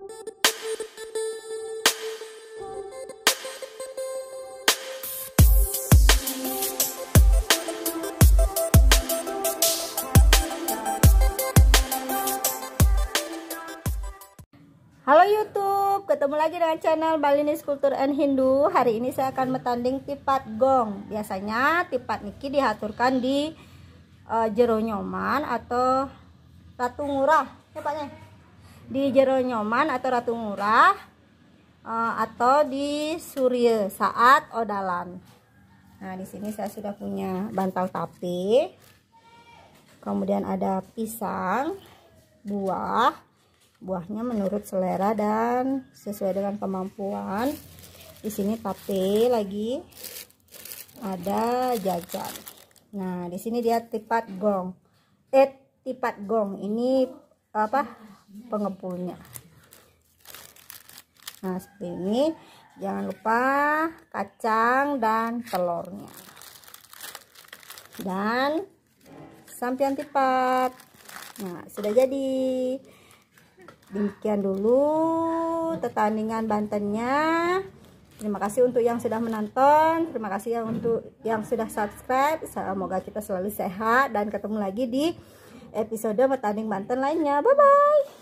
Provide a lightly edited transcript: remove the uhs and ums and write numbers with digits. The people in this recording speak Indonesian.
Halo YouTube, ketemu lagi dengan channel Balinese Culture and Hindu. Hari ini saya akan metanding tipat gong. Biasanya tipat niki diaturkan di jero nyoman atau ratu ngurah, ya Paknya. Di jero nyoman atau ratu ngurah atau di surya saat odalan. Nah, di sini saya sudah punya bantal tape. Kemudian ada pisang, buahnya menurut selera dan sesuai dengan kemampuan. Di sini tape lagi, ada jajan. Nah, di sini dia tipat gong. Tipat gong ini apa? Pengepulnya. Nah, seperti ini. Jangan lupa kacang dan telurnya. Dan sampian tipat. Nah, sudah jadi. Demikian dulu pertandingan Bantennya. Terima kasih untuk yang sudah menonton. Terima kasih untuk yang sudah subscribe. Semoga kita selalu sehat dan ketemu lagi di episode pertandingan Banten lainnya. Bye bye.